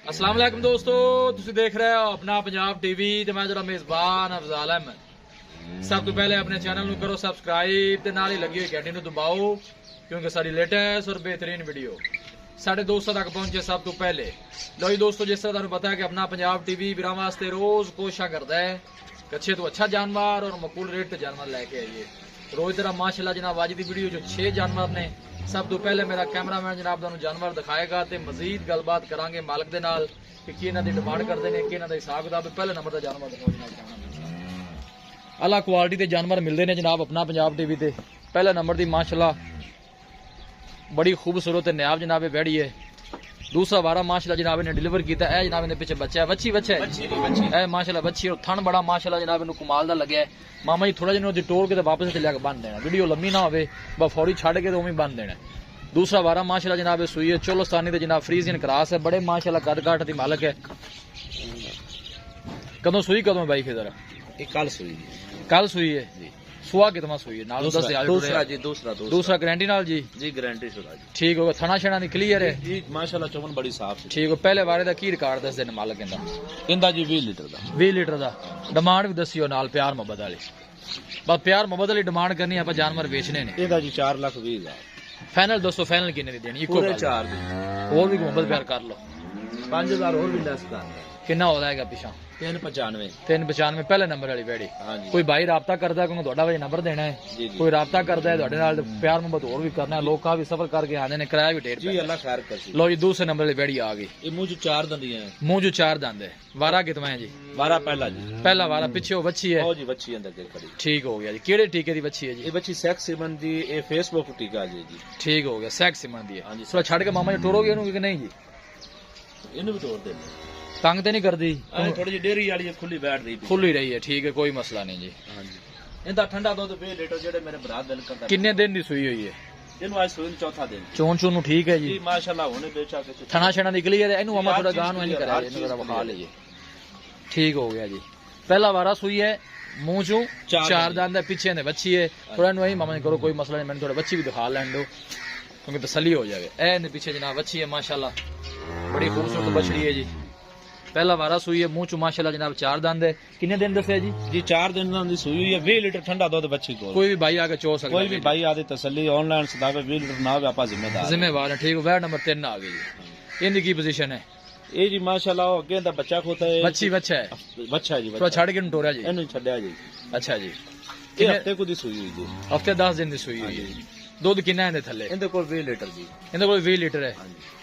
अस्सलाम वालेकुम दोस्तों, तुसी देख रहे हो अपना पंजाब टीवी ते मैं जरा मेजबान अफजाल अहमद। सब तो पहले अपने चैनल करो सबसक्राइब ते नाल ही लगी हुई घंटी दबाओ क्योंकि सारी लेटेस्ट और बेहतरीन वीडियो साढ़े दोस्तों तक पहुंचे सब तो पहले। लो जी दोस्तों, जिस तरह तुहानू पता है कि अपना पंजाब टीवी वीरां वास्ते रोज कोशिश करता है कि अच्छे तो अच्छा जानवर और मकूल रेट ते जानवर लैके आइए। रोज तरह माशाल्लाह जनाब अज की वीडियो जो 6 जानवर ने। सब तो पहले मेरा कैमरामैन जनाब तुहानू जानवर दिखाएगा ते मजीद गलबात करांगे मालिक दे नाल कि की इन्हां दी डिमांड करदे ने, कि इन्हां दा हिसाब किताब। पहले नंबर दा जानवर दिखाओ जनाब। अला क्वालिटी दे जानवर मिलते हैं जनाब अपना पंजाब टीवी ते। पहले नंबर दी माशाल्लाह बड़ी खूबसूरत नायाब जनाब बैड़ी है। दूसरा वारा माशाल्लाह जनाब ने डिलीवर किया है जनाब। इन्हें पीछे बच्चा है, बच्ची है माशाल्लाह बच्ची और थन बड़ा माशाल्लाह जनाब इन्हें कमाल का लगे। मामा जी थोड़ा जिन्होंने टोल के वापस लिया बन देना, वीडियो लंबी ना हो फौरी छड़ के तो उम्मीद बन देना। दूसरा वारा माशाल्लाह जनाब सुई है चोलोस्तानी ते जनाब फ्रीजियन क्रास है, बड़े माशाल्लाह कद काठ दी मालक है। कदों सुई कदों है भाई फिर? कल सुई है जी। सुहा कितना सुई है नाल दस दूसरा जी दूसरा गारंटी नाल जी गारंटी शुदा जी। ठीक होगा। थना छना दी क्लियर है जी माशाल्लाह, चमन बड़ी साफ है। ठीक हो। पहले बारे दा की रिकॉर्ड दस दिन मालक इंदा जी 20 लीटर दा 20 लीटर दा। डिमांड भी दसियो नाल प्यार मोहब्बत वाली। बस प्यार मोहब्बत वाली डिमांड करनी है, आप जानवर बेचने ने। इंदा जी 4,20,000 फाइनल दोस्तों, फाइनल कितने दी देनी? इको 4 दी और भी मोहब्बत प्यार कर लो। 5,000 और भी लेस कर कितना हो जाएगा पिछा? 395 पहले नंबर वाली बैड़ी। कोई भाई राबता करता है क्योंकि वही नंबर देना है, कोई राबता करता है प्यार मोहब्बत और भी करना है। लोग काफी सफर करके आने ने, किराया भी ढेर जी। अल्लाह खैर कर। लो जी दूसरे नंबर वाली बैड़ी आ गई। ये मुंह 4 दंदियां हैं। मुंह जो 4 दंद है। वारा कितना है जी? वारा पहला जी। पहला वारा पीछे वो बच्ची है। ओ जी बच्ची अंदर के खड़ी। ठीक हो गया जी। केड़े टीके दी बच्ची है जी? ये बच्ची सेक्स सिमन दी, ये फेसबुक टीका जी। ठीक हो गया, सेक्स सिमन दी है। हां जी। थोड़ा छड़ के मामा जी टोरोगे इनु कि नहीं जी? इनु भी तोड़ दे, तंग तो नहीं कर दी? थोड़ी जी डेरी वाली खुली बैठ रही, खुली रही है। ठीक है, कोई मसला नहीं जी। हां जी। इंदा ठंडा दूध 20 लीटर जेडे मेरे भरा दिल करदा। कितने दिन दी सुई हुई है? इनु आज सुई चौथा दिन। चोन चोन ठीक है जी माशाल्लाह। होने बेचा के थना छना निकली है। इनु मामा थोड़ा गान नहीं करा, इनु जरा बखा लीजिए। ठीक हो गया जी। पहला वारा सुई है, मुंह चू 4 दांत है, पीछे ने बच्ची है। थोड़ा वही मामा ने करो, कोई मसला नहीं। मैंने थोड़ा बच्ची भी दिखा लैन दो क्योंकि तसल्ली हो जाए। ए पीछे जनाब बच्ची है माशाल्लाह, बड़ी खूबसूरत बछड़ी है जी। पहला वारा सुई है, मुंह चू माशाल्लाह जनाब 4 दांत है। कितने दिन दसे जी? जी 4 दिन दी सुई हुई है। 20 लीटर ठंडा दूध बच्ची को। कोई भी भाई आके चो सकता है। कोई भी भाई आदे तसल्ली ऑनलाइन सदावे 20 लीटर ना आपा जिम्मेदार है। ठीक है। वह नंबर 3 आ गई जी। इनकी की पोजीशन है? ये जी माशाल्लाह अगे दा बच्चा खोता है। बच्चा है जी। थोड़ा छड़ के टोरिया जी। इनु छड्या जी। अच्छा जी। ये हफ्ते को दी सुई हुई जी। हफ्ते 10 दिन दी सुई हुई है। दूध कितना है थल्ले? इंदे कोल 20 लीटर जी। इंदे कोल 20 लीटर है।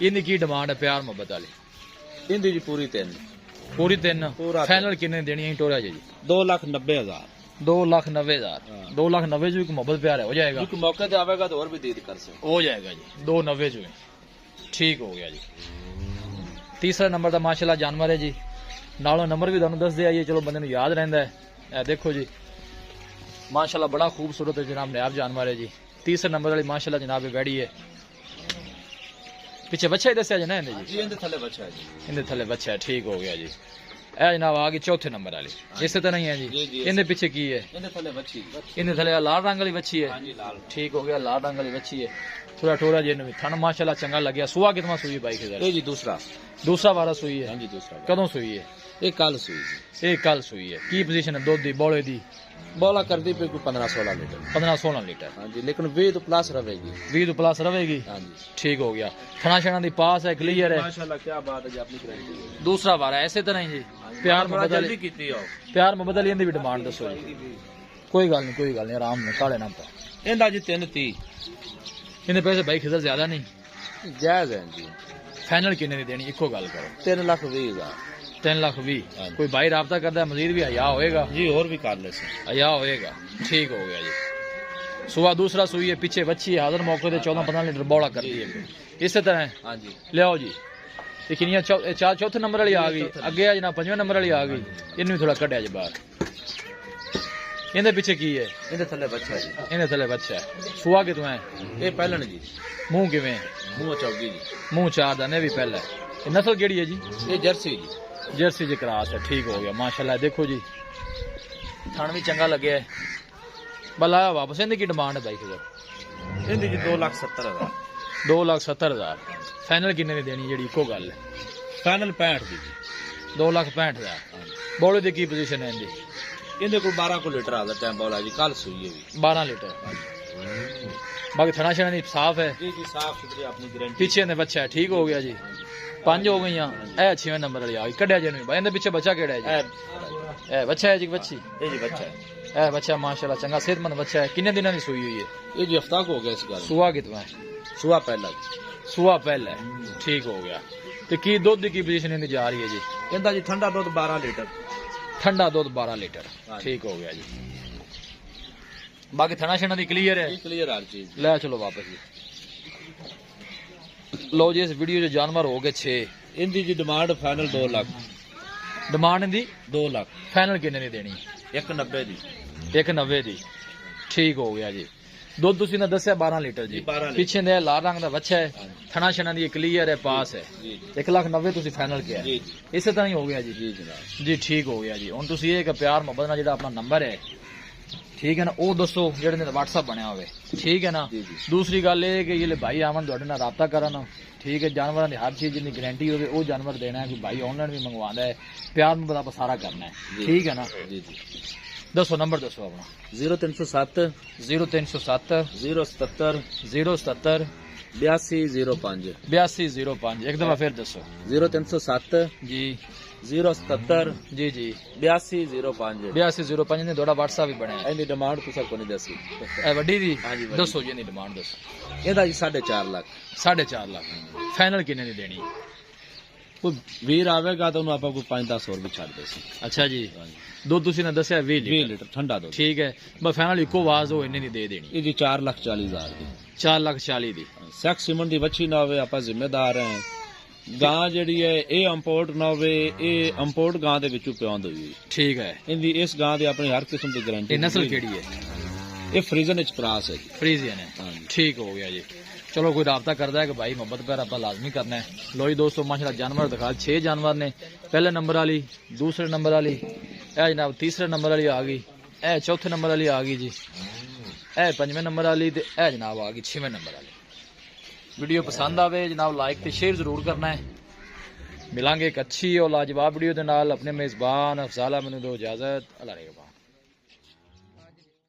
इनकी की डिमांड है प्यार मोहब्बत वाली? इंदी जी पूरी 3 फाइनल कितने देनी है टोरिया जी? 2,90,000 2,90,000 2,90,000 जो मोहब्बत प्यार है हो जाएगा। क्योंकि मौके पे आवेगा तो और भी दीद कर सकते हो जाएगा जी। 2,90 जो है। ठीक हो गया जी। तीसरा नंबर का माशाल्लाह जानवर है जी। नालों नंबर भी तुहानू दस दे आइए, चलो बंदे नू याद रहंदा है। देखो जी माशाल्लाह बड़ा खूबसूरत है जनाब, नायाब जानवर है जी। तीसरे नंबर वाली माशाल्लाह जनाब बैठी है। पीछे बच्चा ही दसिया जी ना जी? इंदे थल्ले बच्चा है जी। इंदे थल्ले बच्चा है। ठीक हो गया जी। ए जनाब आ गई चौथे नंबर वाली। इस तरह ही है जी। इंदे पीछे की है? इंदे थल्ले बच्ची। इंदे थल्ले लाल रंग वाली बच्ची है। ठीक हो गया, लाल रंग वाली बच्ची है। थोड़ा टोरा जी भी थन माशाल्लाह चंगा लग गया। सुहा कितना सुई बाइक है जी? दूसरा वारा सुई है। हां जी दूसरा। कदों सुई है? ये कल सुई जी। ये कल सुई है। की पोजीशन है दूध दी बोले दी? बोला कर दी पे 15-16 लीटर। 15-16 लीटर। हां जी, लेकिन 20 तो प्लस रहेगी। 20 तो प्लस रहेगी। हां जी। ठीक हो गया। थना छना दी पास है, क्लियर है माशाल्लाह। क्या बात है जी, अपनी गारंटी। दूसरा वारा ऐसे तरह ही जी। प्यार मोहब्बत जल्दी कीती हो। प्यार मोहब्बत वाली इंदी भी डिमांड दसो जी। कोई गल नहीं आराम में काले ना पा। इंदा जी 330। इन्हें पैसे भाई खिजर ज्यादा नहीं जायज है जी। फाइनल कितने दी देनी? इको गल करो। 3,20,000 3,20,000। कोई भाई राबता करता है मजीद भी हया होएगा जी, और भी कर ले हया होएगा। ठीक हो गया जी। सुबह दूसरा सुई है, पीछे बच्ची है, हाजिर मौके से 14-15 लीटर बौड़ा कर दी है। इस तरह है। हाँ जी। लियाओ जी। किनिया चौथे नंबर वाली आ गई। अगे जना 5वें नंबर वाली आ गई। इन्हें थोड़ा कटिया जी बाहर। इनके पीछे की है? इंदे थल्ले बच्चा है जी। इन्हें थल्ले बच्चा है। सुहा कितना है? ये पहलन जी। मुंह किवें? मुंह चौगी जी। मुंह 4 दाने भी पहला है। नस्ल केड़ी है जी? ये जर्सी जी। जर्सी जी क्रास है। ठीक हो गया माशाल्लाह। देखो जी थन भी चंगा लगे है। बलाया वापस इनकी की डिमांड है भाई किधर? इंदी जी 2,70,000 2,70,000 फाइनल किन्ने दी देनी जेड़ी इको गल है? फाइनल 65 दी 2,65,000 ਬੋਲੇ ਦੀ ਕੀ ਪੋਜੀਸ਼ਨ ਹੈ ਇਹਦੀ? ਇਹਦੇ ਕੋਲ 12 ਕੋ ਲੀਟਰ ਆਦਾ ਟਾਈਮ ਬੋਲਾ ਜੀ ਕੱਲ ਸੂਈ ਹੈ ਵੀ 12 ਲੀਟਰ ਬਾਕੀ ਥਣਾ ਛਣਾ ਨਹੀਂ ਸਾਫ ਹੈ ਜੀ ਜੀ ਸਾਫ ਸੁਥਰੀ ਆਪਣੀ ਗਾਰੰਟੀ ਪਿੱਛੇ ਦੇ ਬੱਚਾ ਹੈ ਠੀਕ ਹੋ ਗਿਆ ਜੀ 5 ਹੋ ਗਈਆਂ ਇਹ 6ਵੇਂ ਨੰਬਰ ਵਾਲੀ ਆ ਗਈ ਕੱਢਿਆ ਜੇ ਨੂੰ ਬਾਈ ਇਹਦੇ ਪਿੱਛੇ ਬੱਚਾ ਕਿਹੜਾ ਹੈ ਜੀ ਇਹ ਬੱਚਾ ਹੈ ਜੀ ਬੱਚੀ ਇਹ ਜੀ ਬੱਚਾ ਹੈ ਇਹ ਬੱਚਾ ਮਾਸ਼ਾਅੱਲਾ ਚੰਗਾ ਸਿਹਤਮੰਦ ਬੱਚਾ ਹੈ ਕਿੰਨੇ ਦਿਨਾਂ ਦੀ ਸੂਈ ਹੋਈ ਹੈ ਇਹ ਜੀ ਹਫਤਾ ਹੋ ਗਿਆ ਇਸ ਗੱਲ ਸੂਆ ਕਿਤਨਾ ਹੈ ਸੁਆ ਪਹਿਲਾ ਸੂਆ ਪਹਿਲਾ ਹੈ ਠੀਕ ਹੋ ਗਿਆ ਤੇ ਕੀ ਦੁੱਧ ਦੀ ਕੀ ਪੋਜੀਸ਼ਨ ਇਹਦੀ ਜਾ ਰਹੀ ਹੈ ਜੀ ਕਹਿੰਦਾ ਜੀ ਠੰਡਾ ਦੁੱਧ 12 ਲੀਟਰ ਠੰਡਾ ਦੁੱਧ 12 ਲੀਟਰ ਠੀਕ ਹੋ ਗਿਆ ਜੀ ਬਾਕੀ ਥਣਾ ਛਣਾ ਦੀ ਕਲੀਅਰ ਹੈ ਇਹ ਕਲੀਅਰ ਹਰ ਚੀਜ਼ ਲੈ ਚਲੋ ਵਾਪਸ ਜੀ ਲੋ ਜੀ ਇਸ ਵੀਡੀਓ 'ਚ ਜਾਨਵਰ ਹੋ ਗਏ 6 ਇਹਦੀ ਜੀ ਡਿਮਾਂਡ ਫਾਈਨਲ 2 ਲੱਖ ਡਿਮਾਂਡ ਇਹਦੀ 2 ਲੱਖ ਫਾਈਨਲ ਕਿੰਨੇ ਦੀ ਦੇਣੀ 190 ਦੀ 190 ਦੀ ਠੀਕ ਹੋ ਗਿਆ ਜੀ ਦੁੱਧ ਤੁਸੀਂ ਨੇ ਦੱਸਿਆ 12 ਲੀਟਰ ਜੀ 12 ਲੀਟਰ। ਪਿੱਛੇ ਦੇ ਲਾਲ ਰੰਗ ਦਾ ਬੱਚਾ ਹੈ ਥਣਾ ਛਣਾ ਦੀ ਕਲੀਅਰ ਹੈ ਪਾਸ ਹੈ ਜੀ 1,90,000 ਤੁਸੀਂ ਫਾਈਨਲ ਕਿਹਾ ਜੀ ਇਸੇ ਤਰ੍ਹਾਂ ਹੀ ਹੋ ਗਿਆ ਜੀ ਜੀ ਜਨਾਬ ਜੀ ਠੀਕ ਹੋ ਗਿਆ ਜੀ ਹੁਣ ਤੁਸੀਂ ਇਹ ਇੱਕ ਪਿਆਰ ਮੁਹੱਬਤ ਨਾਲ ਜਿਹੜਾ ਆਪਣਾ ਨੰਬਰ ਹੈ ਠੀਕ ਹੈ ਨਾ ਉਹ ਦੱਸੋ ਜਿਹੜੇ ਨੇ WhatsApp ਬਣਿਆ ਹੋਵੇ ਠੀਕ ਹੈ ਨਾ ਜੀ ਜੀ ਦੂਸਰੀ ਗੱਲ ਇਹ ਕਿ ਜਿਹੜੇ ਭਾਈ ਆਵਣ ਤੁਹਾਡੇ ਨਾਲ ਰਾਬਤਾ ਕਰਨ ਠੀਕ ਹੈ ਜਾਨਵਰਾਂ ਦੀ ਹਰ ਚੀਜ਼ ਦੀ ਗਾਰੰਟੀ ਹੋਵੇ ਉਹ ਜਾਨਵਰ ਦੇਣਾ ਹੈ ਕਿ ਭਾਈ ਆਨਲਾਈਨ ਵੀ ਮੰਗਵਾਉਂਦਾ ਹੈ ਪਿਆਰ ਮੁਹੱਬਤ ਆਪਾਂ ਸਾਰਾ ਕਰਨਾ ਹੈ ਠੀਕ ਹੈ ਨਾ ਜੀ ਜੀ ਦੱਸੋ ਨੰਬਰ ਦੱਸੋ ਆਪਣਾ 0307 0307 077 077 8205 8205 ਇੱਕ ਦਫਾ ਫਿਰ ਦੱਸੋ 0307 ਜੀ 077 ਜੀ ਜੀ 8205 8205 ਨੇ ਤੁਹਾਡਾ WhatsApp ਵੀ ਬਣਿਆ ਹੈ ਇਹਦੀ ਡਿਮਾਂਡ ਤੁਸੀਂ ਕੋਈ ਨਹੀਂ ਦੱਸੀ ਇਹ ਵੱਡੀ ਦੀ ਹਾਂਜੀ, ਵੱਡੀ। ਦੱਸੋ ਜੀ ਇਹਦੀ ਡਿਮਾਂਡ ਦੱਸੋ ਇਹਦਾ ਜੀ 4.5 ਲੱਖ 4.5 ਲੱਖ ਫਾਈਨਲ ਕਿੰਨੇ ਦੀ ਦੇਣੀ ਕੋਈ ਵੀਰ ਆਵੇਗਾ ਤਾਂ ਉਹਨੂੰ ਆਪਾਂ ਕੋਈ 5-10 ਹੋਰ ਵੀ ਛੱਡ ਦੇ ਸੀ ਅੱਛਾ ਜੀ ਦੁੱਧ ਤੁਸੀਂ ਨੇ ਦੱਸਿਆ 20 20 ਲੀਟਰ ਲੀਟਰ ਠੰਡਾ ਦੁੱਧ ਠੀਕ ਹੈ ਬਸ ਫਾਈਨਲ ਇੱਕੋ ਆਵਾਜ਼ ਹੋ ਇੰਨੇ ਦੀ ਦੇ ਦੇਣੀ ਇਹ ਜੀ 4,40,000 ਦੀ 4,40,000 ਦੀ ਸੈਕਸ ਸੀਮਨ ਦੀ ਵੱਛੀ ਨਾ ਹੋਵੇ ਆਪਾਂ ਜ਼ਿੰਮੇਦਾਰ ਹਾਂ ਗਾਂ ਜਿਹੜੀ ਹੈ ਇਹ ਇੰਪੋਰਟ ਨਾ ਹੋਵੇ ਇਹ ਇੰਪੋਰਟ ਗਾਂ ਦੇ ਵਿੱਚੋਂ ਪਿਆਉਂਦ ਹੋਈ ਠੀਕ ਹੈ ਇਹਦੀ ਇਸ ਗਾਂ ਦੀ ਆਪਣੀ ਹਰ ਕਿਸਮ ਦੀ ਗਾਰੰਟੀ ਇਹ ਨਸਲ ਕਿਹੜੀ ਹੈ ਇਹ ਫਰੀਜ਼ਨ ਵਿੱਚ ਕ੍ਰਾਸ ਹੈ ਜੀ ਫਰੀਜ਼ੀਅਨ ਹੈ ਹਾਂਜੀ ठीक हो गया जी चलो कोई राबता करता है कि भाई मोहब्बत प्यार आप लाजमी करना है लो जी दोस्तों माशाल्लाह जानवर दिखा 6 जानवर ने पहले नंबर वाली दूसरे नंबर वाली ए जनाब तीसरे नंबर वाली आ गई ए चौथे नंबर वाली आ गई जी ए 5वें नंबर वाली ते ए जनाब आ गई 6वें नंबर वाली वीडियो पसंद आवे जनाब लाइक ते शेयर जरूर करना है मिलांगे एक अच्छी और लाजवाब वीडियो दे नाल अपने मेजबान अफजाल मैनू दो इजाजत अल्लाह ने